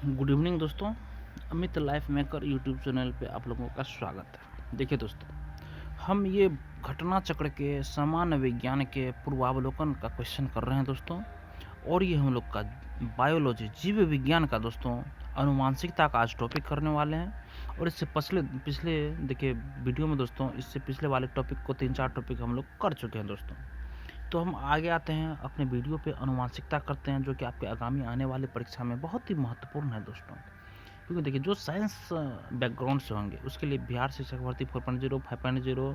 Good evening दोस्तों। Amit life maker YouTube channel पे आप लोगों का स्वागत है। देखिए दोस्तों, हम ये घटना चक्र के सामान्य विज्ञान के पूर्वावलोकन का क्वेश्चन कर रहे हैं दोस्तों। और ये हम लोग का बायोलॉजी जीव विज्ञान का दोस्तों अनुवांशिकता का आज टॉपिक करने वाले हैं। और इससे पिछले पिछले देखिए वीडियो में दोस्तों, इससे पिछले वाले टॉपिक को 3-4 टॉपिक हम लोग कर चुके हैं दोस्तों। तो हम आगे आते हैं अपने वीडियो पे अनुवांशिकता करते हैं, जो कि आपके आगामी आने वाली परीक्षा में बहुत ही महत्वपूर्ण है दोस्तों। क्योंकि देखिए, जो साइंस बैकग्राउंड से होंगे उसके लिए बिहार शिक्षक भर्ती 4.0 5.0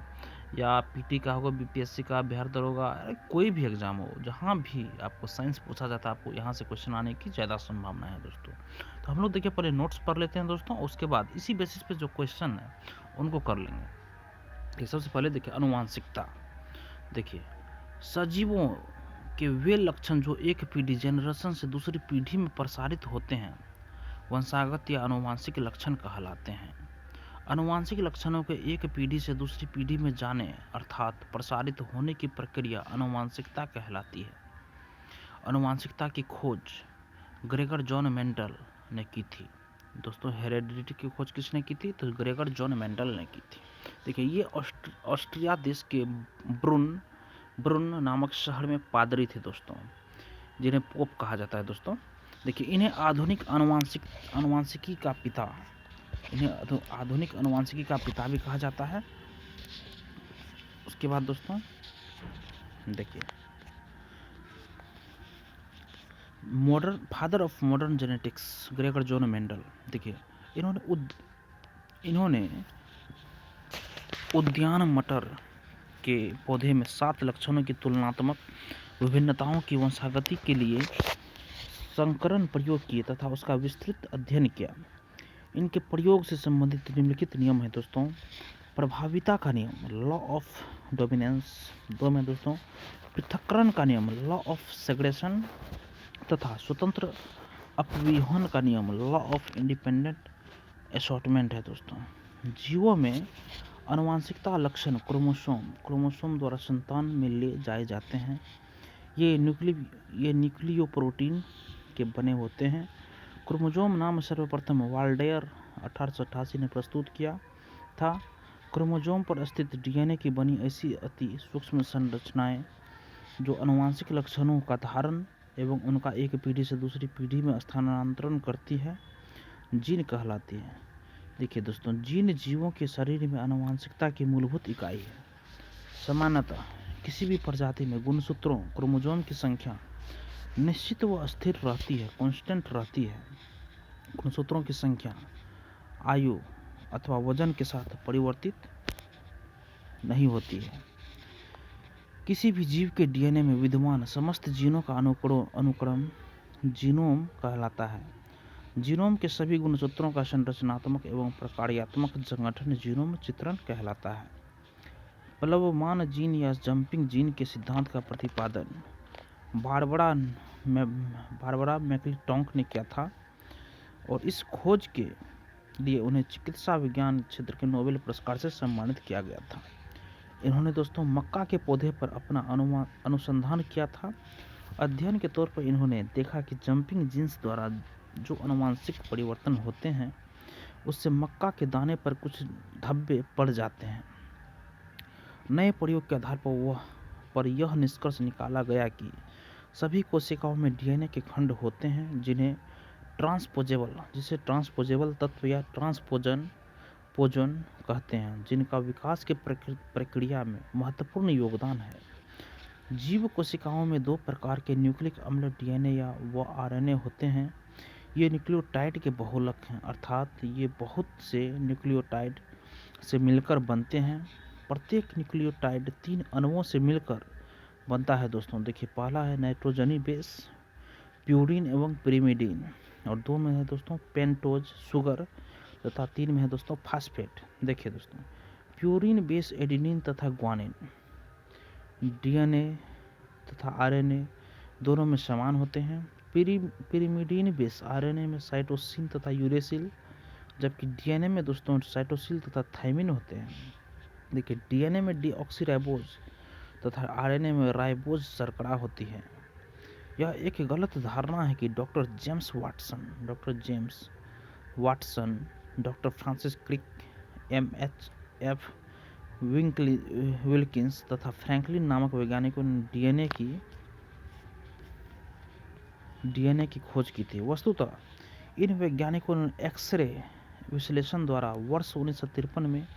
या पीटी का होगा, बीपीएससी का, बिहार दरोगा, कोई भी एग्जाम हो, जहाँ भी आपको साइंस पूछा जाता है आपको यहाँ से क्वेश्चन आने की ज़्यादा संभावना है दोस्तों। तो हम लोग देखिए पहले नोट्स पढ़ लेते हैं दोस्तों, उसके बाद इसी बेसिस पे जो क्वेश्चन है उनको कर लेंगे। सबसे पहले देखिए अनुवांशिकता। देखिए, सजीवों के वे लक्षण जो एक पीढ़ी जनरेशन से दूसरी पीढ़ी में प्रसारित होते हैं वंशागत या आनुवंशिक लक्षण कहलाते हैं। आनुवंशिक लक्षणों के एक पीढ़ी से दूसरी पीढ़ी में जाने अर्थात प्रसारित होने की प्रक्रिया आनुवंशिकता कहलाती है। आनुवंशिकता की खोज ग्रेगर जॉन मेंडल ने की थी दोस्तों। हेरेडिटी की खोज किसने की थी? तो ग्रेगर जॉन मेंडल ने की थी। देखिए, ये ऑस्ट्रिया देश के ब्रुन नामक शहर में पादरी थे दोस्तों, जिन्हें पोप कहा जाता है दोस्तों। देखिए, इन्हें आधुनिक आनुवंशिकी का पिता भी कहा जाता है। उसके बाद दोस्तों देखिए, father of modern genetics Gregor John Mendel. देखिए, इन्होंने उद्यान मटर के पौधे में 7 लक्षणों की तुलनात्मक विभिन्नताओं की वंशागति के लिए संकरण प्रयोग किए तथा उसका विस्तृत अध्ययन किया। इनके प्रयोग से संबंधित निम्नलिखित नियम है दोस्तों। प्रभाविता का नियम, लॉ ऑफ डोमिनेंस। 2 में दोस्तों पृथक्करण का नियम, लॉ ऑफ सेग्रेशन, तथा स्वतंत्र अपव्यूहन का नियम, लॉ ऑफ इंडिपेंडेंट असॉर्टमेंट है दोस्तों। जीवों में आनुवंशिकता लक्षण क्रोमोसोम द्वारा संतान में ले जाए जाते हैं। ये न्यूक्लियो प्रोटीन के बने होते हैं। क्रोमोसोम नाम सर्वप्रथम वाल्डेयर 1888 ने प्रस्तुत किया था। क्रोमोसोम पर स्थित डीएनए की बनी ऐसी अति सूक्ष्म संरचनाएं जो आनुवंशिक लक्षणों का धारण एवं उनका एक पीढ़ी से दूसरी पीढ़ी में स्थानांतरण करती है, जीन कहलाती है। देखिए दोस्तों, जीन जीवों के शरीर में आनुवंशिकता की मूलभूत इकाई है। सामान्यतः किसी भी प्रजाति में गुणसूत्रों क्रोमोसोम की संख्या निश्चित व स्थिर रहती है, कांस्टेंट रहती है। गुणसूत्रों की संख्या आयु अथवा वजन के साथ परिवर्तित नहीं होती है। किसी भी जीव के डीएनए में विद्यमान समस्त जीनों का अनुक्रम जीनोम कहलाता है। जीनोम के सभी गुणसूत्रों का संरचनात्मक एवं प्रकार्यात्मक संगठन जीनोम चित्रण कहलाता है। प्लवमान जीन या जंपिंग जीन के सिद्धांत का प्रतिपादन बारबरा मैक्लिंटॉक ने किया था और इस खोज के लिए उन्हें चिकित्सा विज्ञान क्षेत्र के नोबेल पुरस्कार से सम्मानित किया गया था। इन्होंने दोस्तों मक्का के पौधे पर अपना अनुसंधान किया था। अध्ययन के तौर पर इन्होंने देखा कि जंपिंग जीन्स द्वारा जो आनुवंशिक परिवर्तन होते हैं उससे मक्का के दाने पर कुछ धब्बे पड़ जाते हैं। नए प्रयोग के आधार पर यह निष्कर्ष निकाला गया कि सभी कोशिकाओं में डीएनए के खंड होते हैं जिसे ट्रांसपोजेबल तत्व या ट्रांसपोजन कहते हैं, जिनका विकास की प्रक्रिया में महत्वपूर्ण योगदान है। जीव कोशिकाओं में 2 प्रकार के न्यूक्लिक अम्ल डीएनए या आरएनए होते हैं। ये न्यूक्लियोटाइड के बहुलक हैं, अर्थात ये बहुत से न्यूक्लियोटाइड से मिलकर बनते हैं। प्रत्येक न्यूक्लियोटाइड 3 अणुओं से मिलकर बनता है दोस्तों। देखिए, पहला है नाइट्रोजनी बेस, प्यूरिन एवं पिरिमिडीन, और 2 में है दोस्तों पेंटोज शुगर, तथा 3 में है दोस्तों फास्फेट। देखिए दोस्तों, प्यूरिन बेस एडेनिन तथा ग्वानिन डीएनए तथा आरएनए दोनों में समान होते हैं। पिरिमिडीन बेस आरएनए में साइटोसिन तथा यूरेसिल, जबकि डीएनए में दोस्तों साइटोसिल तथा थाइमिन होते हैं। देखिए, डीएनए में डीऑक्सीराइबोज तथा आरएनए में राइबोज शर्करा होती है। यह एक गलत धारणा है कि doctor James Watson, doctor Francis Crick, MHF Wilkins तथा फ्रैंकलिन नामक वैज्ञानिकों ने डीएनए की खोज की थी। वस्तुतः इन वैज्ञानिकों ने एक्सरे विश्लेषण द्वारा वर्ष 1953 में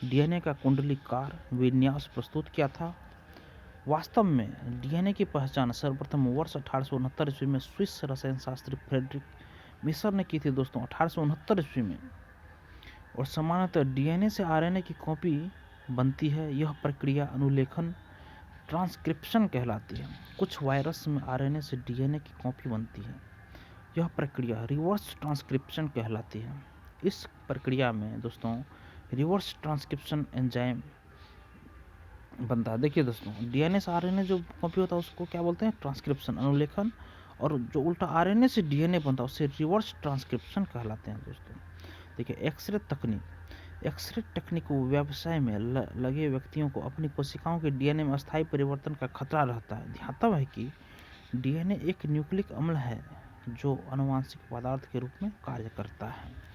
डीएनए का कुंडलीकार विन्यास प्रस्तुत किया था। वास्तव में डीएनए की पहचान सर्वप्रथम वर्ष 1869 ईस्वी में स्विस रसायन शास्त्री फ्रेडरिक मिशर ने की थी दोस्तों, 1869 ईस्वी में। और सामान्यतः डीएनए से आरएनए की कॉपी बनती है। यह प्रक्रिया अनुलेखन ट्रांसक्रिप्शन कहलाती है। कुछ वायरस में आरएनए से डीएनए की कॉपी बनती है। यह प्रक्रिया रिवर्स ट्रांसक्रिप्शन कहलाती है। इस प्रक्रिया में दोस्तों रिवर्स ट्रांसक्रिप्शन एंजाइम बनता है। देखिए दोस्तों, डीएनए से आरएनए जो कॉपी होता है उसको क्या बोलते हैं? ट्रांसक्रिप्शन, अनुलेखन। और जो उल्टा आरएनए से डीएनए बनता है उसे रिवर्स ट्रांसक्रिप्शन कहलाते हैं दोस्तों। देखिए, एक्सरे तकनीक व्यवसाय में लगे व्यक्तियों को अपनी कोशिकाओं के डीएनए में अस्थायी परिवर्तन का खतरा रहता है। ध्यातव्य है कि डीएनए एक न्यूक्लिक अम्ल है जो आनुवांशिक पदार्थ के रूप में कार्य करता है।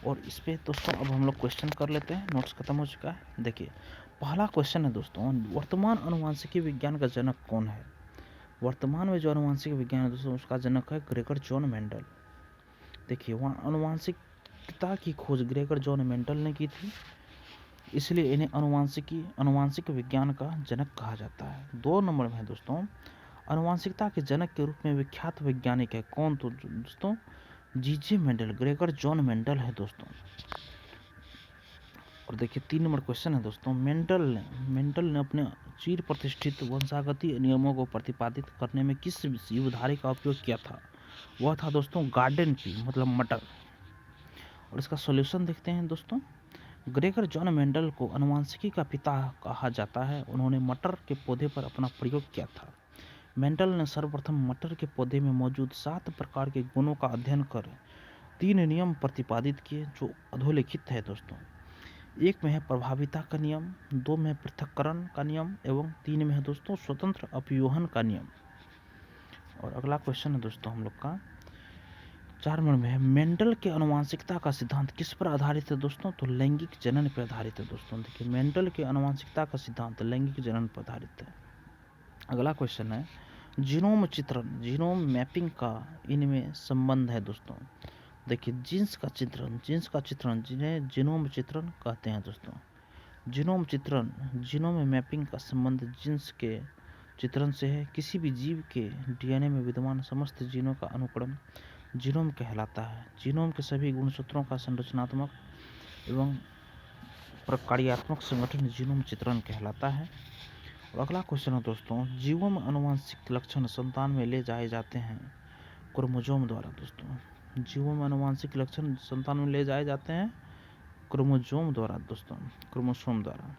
और इस पे दोस्तों अब हम लोग क्वेश्चन कर लेते हैं। नोट्स खत्म हो चुका है। देखिए, पहला क्वेश्चन है दोस्तों, वर्तमान आनुवांशिकी विज्ञान का जनक कौन है? वर्तमान में जो आनुवांशिक विज्ञान है दोस्तों उसका जनक है ग्रेगर जॉन मेंडल। देखिए, वहाँ आनुवांशिकता की खोज ग्रेगर जॉन मेंडल ने की थी, इसलिए इन्हें आनुवांशिक विज्ञान का जनक कहा जाता है। 2 नंबर में है दोस्तों, आनुवांशिकता के जनक के रूप में विख्यात वैज्ञानिक है कौन? तो दोस्तों जीजे मेंडल, ग्रेगर जॉन मेंडल है दोस्तों। और देखिए 3 नंबर क्वेश्चन है दोस्तों, मेंडल ने अपने चिर प्रतिष्ठित वंशागति नियमों को प्रतिपादित करने में किस जीवधारी का उपयोग किया था? वह था दोस्तों गार्डन पी, मतलब मटर। और इसका सॉल्यूशन देखते हैं दोस्तों। ग्रेगर जॉन मेंडल को आनुवांशिकी का पिता कहा जाता है। उन्होंने मटर के पौधे पर अपना प्रयोग किया था। मेंडल ने सर्वप्रथम मटर के पौधे में मौजूद 7 प्रकार के गुणों का अध्ययन कर 3 नियम प्रतिपादित किए जो अधोलिखित है दोस्तों। 1 में है प्रभाविता का नियम, 2 में है पृथक्करण का नियम एवं 3 में है दोस्तों स्वतंत्र अपव्यूहन का नियम। और अगला क्वेश्चन है दोस्तों हम लोग का 4 नंबर में है, मेंडल के आनुवांशिकता का सिद्धांत किस पर आधारित है दोस्तों? तो लैंगिक जनन पर आधारित है दोस्तों। देखिए, मेंडल के आनुवांशिकता का सिद्धांत लैंगिक जनन पर आधारित है। अगला क्वेश्चन है, जीनोम चित्रण, जीनोम मैपिंग का इनमें संबंध है दोस्तों। देखिए, जीन्स का चित्रण जिन्हें जीनोम चित्रण कहते हैं दोस्तों। जीनोम चित्रण, जीनोम मैपिंग का संबंध जीन्स के चित्रण से है। किसी भी जीव के डीएनए में विद्यमान समस्त जीनों का अनुक्रम जीनोम कहलाता है। जीनोम के सभी गुणसूत्रों का संरचनात्मक एवं प्रक्रियात्मक संगठन जीनोम चित्रण कहलाता है। और अगला क्वेश्चन है दोस्तों, जीवों में आनुवांशिक लक्षण संतान में ले जाए जाते हैं क्रोमोसोम द्वारा दोस्तों। जीवों में आनुवांशिक लक्षण संतान में ले जाए जाते हैं क्रोमोसोम द्वारा।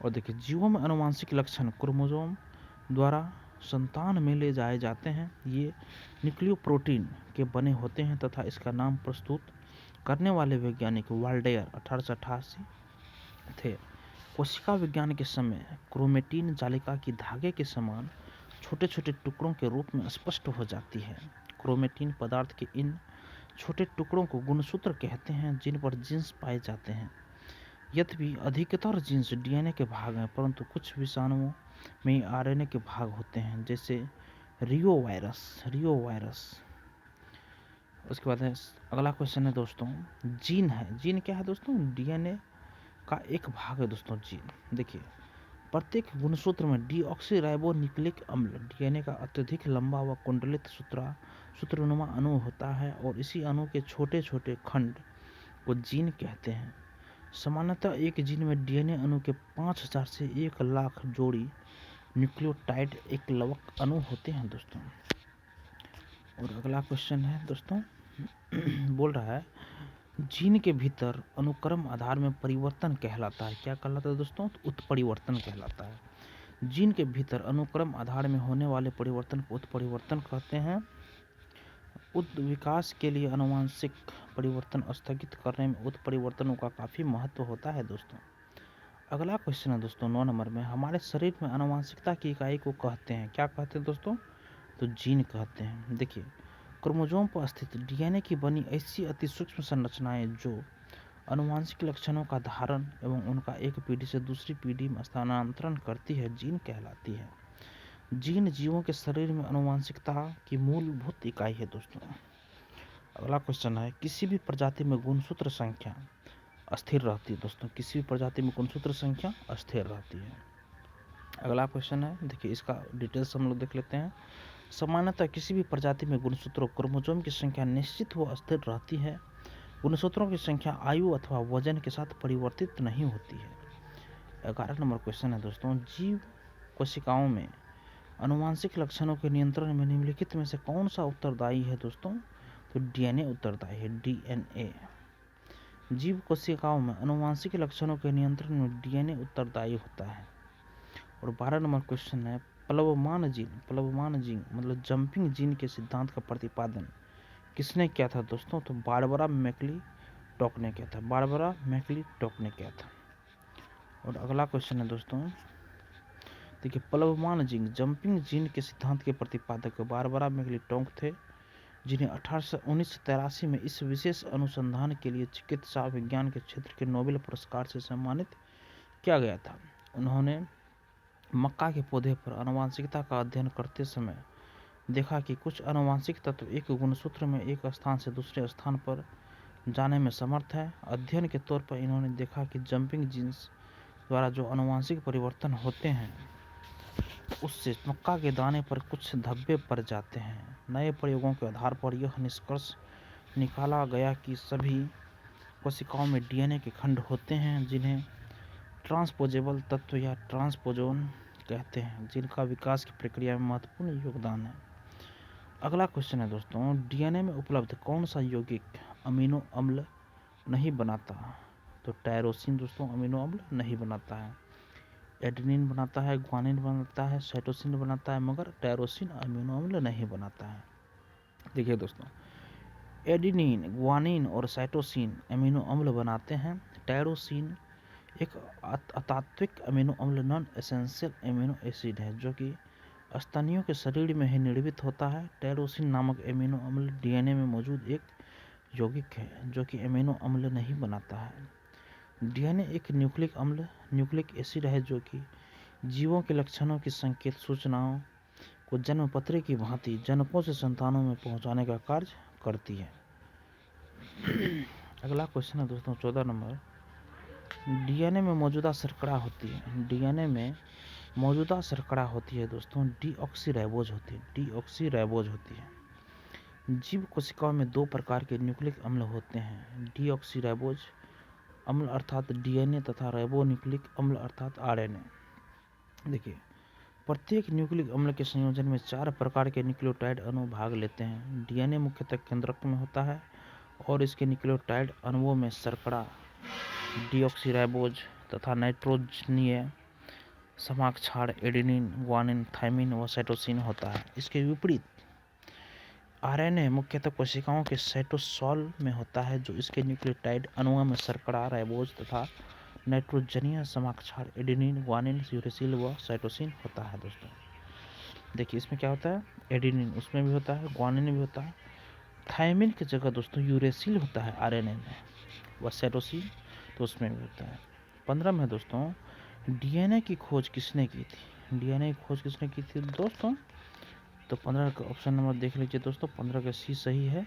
और देखिए, जीवों में आनुवांशिक लक्षण क्रोमोसोम द्वारा संतान में ले जाए जाते हैं। ये न्यूक्लियोप्रोटीन के बने होते हैं तथा इसका नाम प्रस्तुत करने वाले वैज्ञानिक वाल्डेयर 1888 थे। कोशिका विज्ञान के समय क्रोमेटिन जालिका की धागे के समान छोटे छोटे टुकड़ों के रूप में स्पष्ट हो जाती है। क्रोमेटिन पदार्थ के इन छोटे टुकड़ों को गुणसूत्र कहते हैं जिन पर जीन्स पाए जाते हैं। यद्यपि अधिकतर जीन्स डीएनए के भाग हैं, परंतु कुछ विषाणुओं में आरएनए के भाग होते हैं, जैसे रियो वायरस। उसके बाद है अगला क्वेश्चन है दोस्तों, जीन क्या है दोस्तों? डीएनए का एक भाग है दोस्तों जीन। देखिए, प्रत्येक गुणसूत्र में डीऑक्सीराइबोन्यूक्लिक अम्ल डीएनए का अत्यधिक लंबा व कुंडलित सूत्रनुमा अणु होता है और इसी अणु के छोटे छोटे खंड को जीन कहते हैं। सामान्यतः एक जीन में डीएनए अणु के 5000 से 1 लाख जोड़ी न्यूक्लियोटाइड एकलवक अणु होते हैं दोस्तों। और अगला क्वेश्चन है दोस्तों बोल रहा है, जीन के भीतर अनुक्रम आधार में परिवर्तन कहलाता है। क्या कहलाता है दोस्तों? तो उत्परिवर्तन कहलाता है। जीन के भीतर अनुक्रम आधार में होने वाले परिवर्तन को उत्परिवर्तन कहते हैं। विकास के लिए आनुवांशिक परिवर्तन स्थगित करने में उत्परिवर्तनों का काफ़ी महत्व होता है दोस्तों। अगला क्वेश्चन है दोस्तों 9 नंबर में, हमारे शरीर में आनुवांशिकता की इकाई को कहते हैं। क्या कहते हैं दोस्तों? तो जीन कहते हैं। देखिए, क्रोमोसोम पर स्थित डीएनए की बनी ऐसी अति सूक्ष्म संरचनाएं जो आनुवंशिक लक्षणों का धारण एवं उनका एक पीढ़ी से दूसरी पीढ़ी में स्थानांतरण करती है, जीन कहलाती है। जीन जीवों के शरीर में आनुवंशिकता की मूलभूत इकाई है दोस्तों। अगला क्वेश्चन है, किसी भी प्रजाति में गुणसूत्र संख्या अस्थिर रहती है दोस्तों। किसी भी प्रजाति में गुणसूत्र संख्या अस्थिर रहती है। अगला क्वेश्चन है, देखिए इसका डिटेल्स हम लोग देख लेते हैं। सामान्यतः किसी भी प्रजाति में गुणसूत्रों क्रोमोसोम की संख्या निश्चित व अस्थिर रहती है। गुणसूत्रों की संख्या आयु अथवा वजन के साथ परिवर्तित नहीं होती है। 11 नंबर क्वेश्चन है दोस्तों, जीव कोशिकाओं में आनुवंशिक लक्षणों के नियंत्रण में निम्नलिखित में से कौन सा उत्तरदायी है दोस्तों? तो डीएनए उत्तरदायी है, डीएनए। जीव कोशिकाओं में आनुवंशिक लक्षणों के नियंत्रण में डीएनए उत्तरदायी होता है। और 12 नंबर क्वेश्चन है, प्लवमान जीन मतलब जंपिंग जीन के सिद्धांत का प्रतिपादन किसने किया था दोस्तों? तो बारबरा मैकलिंटोक ने किया था, बारबरा मैकलिंटोक ने किया था। और अगला क्वेश्चन है दोस्तों, देखिए प्लवमान जीन जंपिंग जीन के सिद्धांत के प्रतिपादक बारबरा मैकलिंटोक थे, जिन्हें 1983 में इस विशेष अनुसंधान के लिए चिकित्सा विज्ञान के क्षेत्र के नोबेल पुरस्कार से सम्मानित किया गया था। उन्होंने मक्का के पौधे पर आनुवंशिकता का अध्ययन करते समय देखा कि कुछ आनुवंशिक तत्व एक गुणसूत्र में एक स्थान से दूसरे स्थान पर जाने में समर्थ है। अध्ययन के तौर पर इन्होंने देखा कि जंपिंग जीन्स द्वारा जो आनुवंशिक परिवर्तन होते हैं उससे मक्का के दाने पर कुछ धब्बे पड़ जाते हैं। नए प्रयोगों के आधार पर यह निष्कर्ष निकाला गया कि सभी कोशिकाओं में डीएनए के खंड होते हैं जिन्हें ट्रांसपोजेबल तत्व या ट्रांसपोजोन कहते हैं, जिनका विकास की प्रक्रिया में महत्वपूर्ण योगदान है। अगला क्वेश्चन है दोस्तों, डीएनए में उपलब्ध कौन सा यौगिक अमीनो अम्ल नहीं बनाता? तो टायरोसिन दोस्तों अमीनो अम्ल नहीं बनाता है। एडेनिन बनाता है, ग्वानिन बनाता है, साइटोसिन बनाता है, मगर टायरोसिन अमीनो अम्ल नहीं बनाता है। देखिए दोस्तों, एडेनिन, ग्वानिन और साइटोसिन अमीनो अम्ल बनाते हैं। टायरोसिन एक अतात्विक अमीनो अम्ल नॉन एसेंशियल अमीनो एसिड है जो कि स्तनियों के शरीर में ही निर्मित होता है। टायरोसिन नामक अमीनो अम्ल डीएनए में मौजूद एक यौगिक है जो कि अमीनो अम्ल नहीं बनाता है। डीएनए एक न्यूक्लिक एसिड है जो कि जीवों के लक्षणों की संकेत सूचनाओं को जन्मपत्री की भांति जनकों से संतानों में पहुंचाने का कार्य करती है। अगला क्वेश्चन है दोस्तों 14 नंबर, डीएनए में मौजूदा शर्करा होती है। डीएनए में मौजूदा शर्करा होती है दोस्तों डीऑक्सीराइबोज होती है, डीऑक्सीराइबोज होती है। जीव कोशिकाओं में दो प्रकार के न्यूक्लिक अम्ल होते हैं, डीऑक्सीराइबोज अम्ल अर्थात डीएनए तथा राइबोन्यूक्लिक अम्ल अर्थात आरएनए। देखिए, प्रत्येक न्यूक्लिक अम्ल के संयोजन में 4 प्रकार के न्यूक्लियोटाइड अणु भाग लेते हैं। डीएनए मुख्यतः केंद्रक में होता है और इसके न्यूक्लियोटाइड अणुओं में शर्करा, डीऑक्सीराइबोज तथा नाइट्रोजनीय समाक्षार एडेनिन, ग्वानिन, थाइमिन व साइटोसिन होता है। इसके विपरीत आरएनए मुख्यतः कोशिकाओं के साइटोसॉल में होता है जो इसके न्यूक्लियोटाइड अणुओं में शर्करा, राइबोज तथा नाइट्रोजनीय समाक्षार एडेनिन, ग्वानिन, यूरेसिल व साइटोसिन होता है। दोस्तों देखिए इसमें क्या होता है, एडेनिन उसमें भी होता है, ग्वानिन भी होता है, थाइमिन की जगह दोस्तों यूरेसिल होता है आरएनए में, व साइटोसिन तो उसमें भी होता है। 15 में दोस्तों, डीएनए की खोज किसने की थी? डीएनए की खोज किसने की थी दोस्तों? तो 15 का ऑप्शन नंबर देख लीजिए दोस्तों, 15 का सी सही है।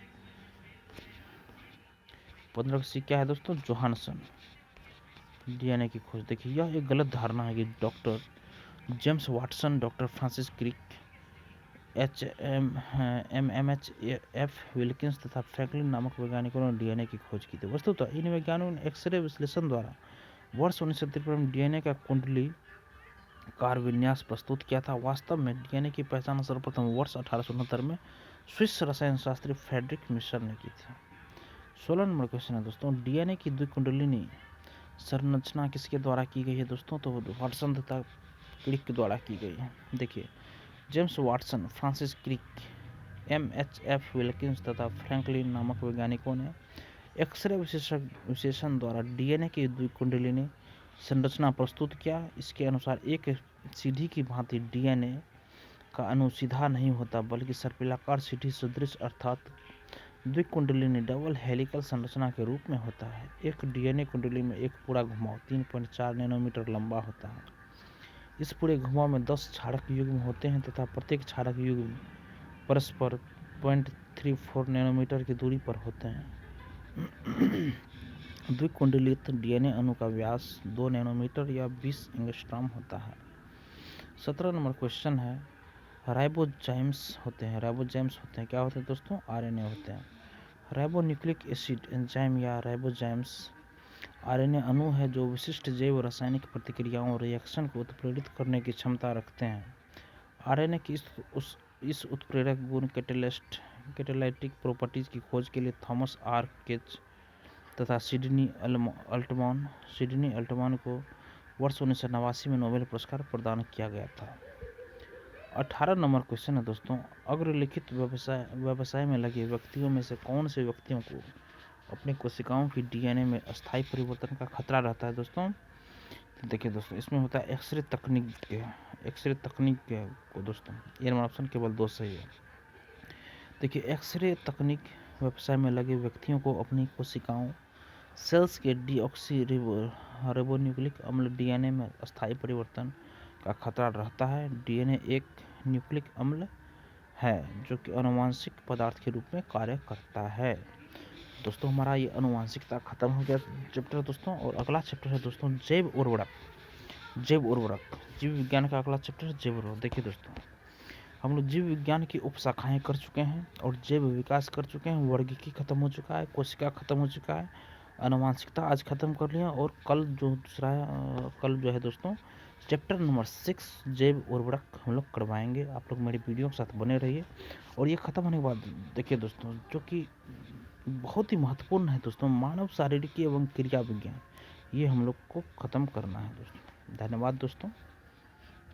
15 का सी क्या है दोस्तों? जोहानसन। डीएनए की खोज, देखिए यह एक गलत धारणा है कि doctor James Watson, doctor Francis Crick, F Wilkins तथा फ्रैंकलिन नामक वैज्ञानिकों ने डीएनए की खोज की थी। वस्तुतः इन वैज्ञानिकों ने एक्सरे विश्लेषण द्वारा वर्ष 1953 में डीएनए का कुंडली कार विन्यास प्रस्तुत किया था। वास्तव में डीएनए की पहचान सर्वप्रथम वर्ष 1869 में स्विस रसायन शास्त्री फ्रेडरिक मिशर ने की थी। 16 नंबर क्वेश्चन है दोस्तों, डीएनए की द्विकुंडलिनी संरचना किसके द्वारा की गई है दोस्तों? तो वाटसन तथा क्रिक के द्वारा की गई है। देखिए, James Watson, Francis Crick, F Wilkins तथा फ्रैंकलिन नामक वैज्ञानिकों ने एक्सरे विश्लेषण द्वारा डीएनए की द्विकुंडलिनी संरचना प्रस्तुत किया। इसके अनुसार एक सीढ़ी की भांति डीएनए का अणु सीधा नहीं होता बल्कि सर्पिलाकार सीढ़ी सदृश अर्थात द्विकुंडलिनी डबल हेलिकल संरचना के रूप में होता है। एक डीएनए कुंडली में एक पूरा घुमाव 3.4 नैनोमीटर लंबा होता है। इस पूरे घुमाव में 10 क्षारक युग्म होते हैं तथा प्रत्येक क्षारक युग्म परस्पर 0.34 नैनोमीटर की दूरी पर होते हैं। द्विकुंडलित डीएनए अणु का व्यास 2 नैनोमीटर या 20 एंगस्ट्रॉम होता है। 17 नंबर क्वेश्चन है, राइबोजाइम्स होते हैं क्या होते हैं दोस्तों? आरएनए होते हैं। राइबोन्यूक्लिक एसिड एंजाइम या राइबोजाइम्स आरएनए अणु है जो विशिष्ट जैव रासायनिक प्रतिक्रियाओं और रिएक्शन को उत्प्रेरित करने की क्षमता रखते हैं। आरएनए की इस उत्प्रेरक गुण कैटालाइटिक प्रॉपर्टीज की खोज के लिए थॉमस आर केच तथा सिडनी अल्टमान को वर्ष 1989 में नोबेल पुरस्कार प्रदान किया गया था। 18 नंबर क्वेश्चन है दोस्तों, अग्रलिखित व्यवसाय में लगे व्यक्तियों में से कौन से व्यक्तियों को अपने कोशिकाओं की डीएनए में अस्थायी परिवर्तन का खतरा रहता है दोस्तों? तो देखिए दोस्तों, इसमें होता है एक्सरे तकनीक को दोस्तों। ये नंबर ऑप्शन केवल 2 सही है। देखिए, एक्सरे तकनीक व्यवसाय में लगे व्यक्तियों को अपनी कोशिकाओं सेल्स के डीऑक्सी रिबोन्यूक्लिक अम्ल डीएनए में अस्थायी परिवर्तन का खतरा रहता है। डीएनए एक न्यूक्लिक अम्ल है जो कि आनुवंशिक पदार्थ के रूप में कार्य करता है। दोस्तों, हमारा ये आनुवंशिकता खत्म हो गया चैप्टर दोस्तों, और अगला चैप्टर है दोस्तों जैव उर्वरक। जीव विज्ञान का अगला चैप्टर है जैव उर्वरक। देखिए दोस्तों, हम लोग जीव विज्ञान की उपशाखाएं कर चुके हैं और जैव विकास कर चुके हैं। वर्गीकी खत्म हो चुका है, कोशिका खत्म हो चुका है, आनुवंशिकता आज खत्म कर लिया, और कल जो है दोस्तों चैप्टर नंबर 6 जैव उर्वरक हम लोग करवाएंगे। आप लोग मेरी वीडियो के साथ बने रहिए। और ये खत्म होने के बाद देखिए दोस्तों, जो कि बहुत ही महत्वपूर्ण है दोस्तों, मानव शारीरिक एवं क्रिया विज्ञान, ये हम लोग को खत्म करना है दोस्तों। धन्यवाद दोस्तों।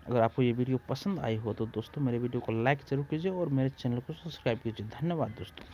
अगर आपको ये वीडियो पसंद आई हो तो दोस्तों मेरे वीडियो को लाइक जरूर कीजिए और मेरे चैनल को सब्सक्राइब कीजिए। धन्यवाद दोस्तों।